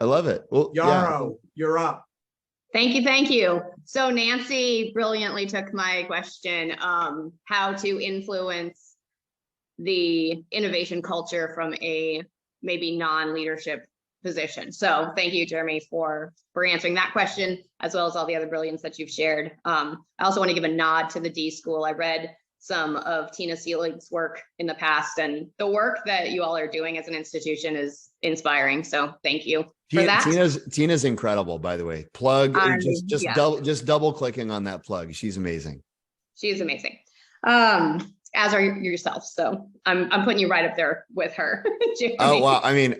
I love it. Well, Yarrow, you're up. Thank you. Thank you. So Nancy brilliantly took my question, how to influence the innovation culture from a maybe non-leadership position. So thank you, Jeremy, for answering that question, as well as all the other brilliance that you've shared. I also want to give a nod to the D School. I read some of Tina Seelig's work in the past, and the work that you all are doing as an institution is inspiring. So thank you for that. Tina's incredible, by the way. Plug, Yeah. just double clicking on that plug. She's amazing. She is amazing. As are yourself. So I'm putting you right up there with her. Oh, wow. I mean,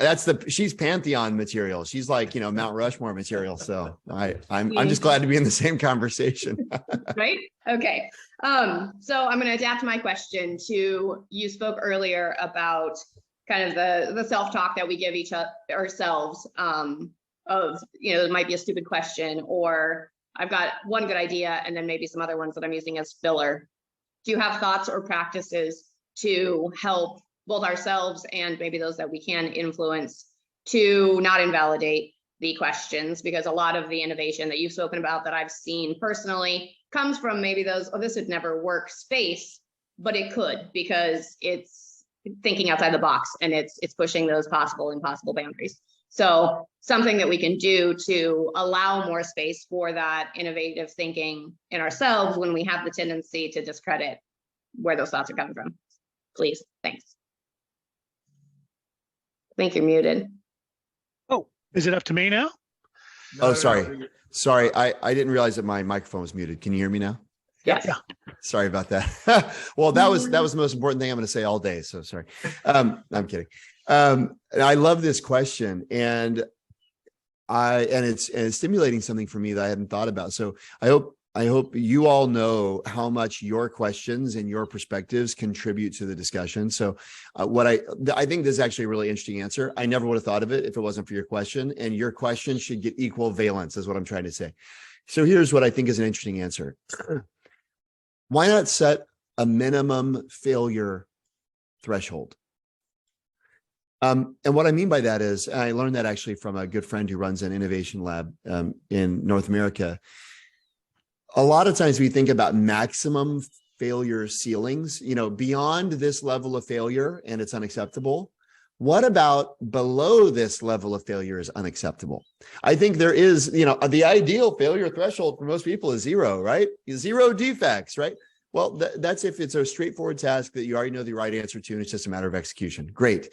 she's Pantheon material. She's like, Mount Rushmore material. So I'm just glad to be in the same conversation. Right? Okay. So I'm going to adapt my question to, you spoke earlier about kind of the self-talk that we give ourselves, of, it might be a stupid question, or I've got one good idea and then maybe some other ones that I'm using as filler. Do you have thoughts or practices to help both ourselves and maybe those that we can influence to not invalidate the questions? Because a lot of the innovation that you've spoken about that I've seen personally comes from maybe those, oh, this would never work space, but it could, because it's thinking outside the box and it's pushing those possible and impossible boundaries. So something that we can do to allow more space for that innovative thinking in ourselves when we have the tendency to discredit where those thoughts are coming from. Please, thanks. I think you're muted. Oh, is it up to me now? Oh, sorry. Sorry, I didn't realize that my microphone was muted. Can you hear me now? Yes. Yeah. Sorry about that. Well, that was the most important thing I'm going to say all day. So sorry. I'm kidding. I love this question, and it's stimulating something for me that I hadn't thought about. So I hope you all know how much your questions and your perspectives contribute to the discussion. So I think this is actually a really interesting answer. I never would have thought of it if it wasn't for your question, and your question should get equal valence is what I'm trying to say. So here's what I think is an interesting answer. Why not set a minimum failure threshold? And what I mean by that is, and I learned that actually from a good friend who runs an innovation lab in North America. A lot of times we think about maximum failure ceilings, beyond this level of failure and it's unacceptable. What about below this level of failure is unacceptable? I think there is, the ideal failure threshold for most people is 0, right? 0 defects, right? Well, that's if it's a straightforward task that you already know the right answer to, and it's just a matter of execution. Great.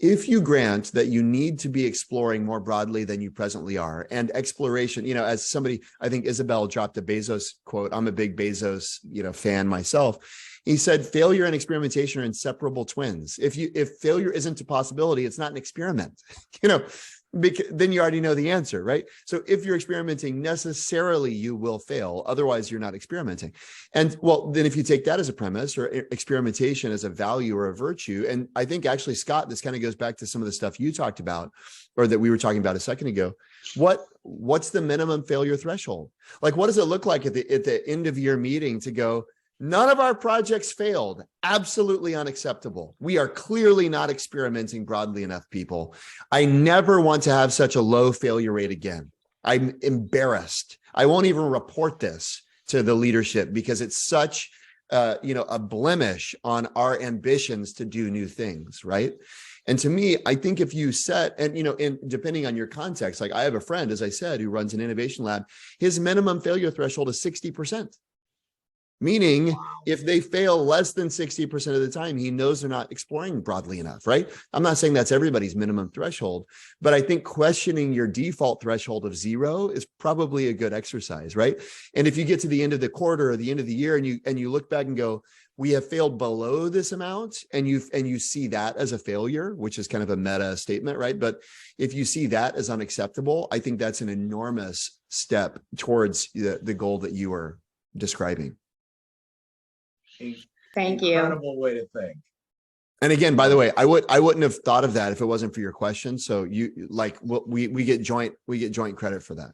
If you grant that you need to be exploring more broadly than you presently are, and exploration, as somebody, I think Isabel dropped a Bezos quote. I'm a big Bezos, fan myself. He said, failure and experimentation are inseparable twins. If failure isn't a possibility, it's not an experiment, then you already know the answer, right? So if you're experimenting, necessarily you will fail. Otherwise, you're not experimenting. And well, then if you take that as a premise, or experimentation as a value or a virtue, and I think actually, Scott, this kind of goes back to some of the stuff you talked about, or that we were talking about a second ago. What's the minimum failure threshold? Like, what does it look like at the end of your meeting to go, none of our projects failed. Absolutely unacceptable. We are clearly not experimenting broadly enough, people. I never want to have such a low failure rate again. I'm embarrassed. I won't even report this to the leadership because it's such, a blemish on our ambitions to do new things, right? And to me, I think if you set, and depending on your context, like I have a friend, as I said, who runs an innovation lab, his minimum failure threshold is 60%. Meaning, if they fail less than 60% of the time, he knows they're not exploring broadly enough, right? I'm not saying that's everybody's minimum threshold, but I think questioning your default threshold of 0 is probably a good exercise, right? And if you get to the end of the quarter or the end of the year and you look back and go, we have failed below this amount, and you see that as a failure, which is kind of a meta statement, right? But if you see that as unacceptable, I think that's an enormous step towards the goal that you are describing. Thank you. Incredible way to think. And again, by the way, I wouldn't have thought of that if it wasn't for your question. So we get joint credit for that.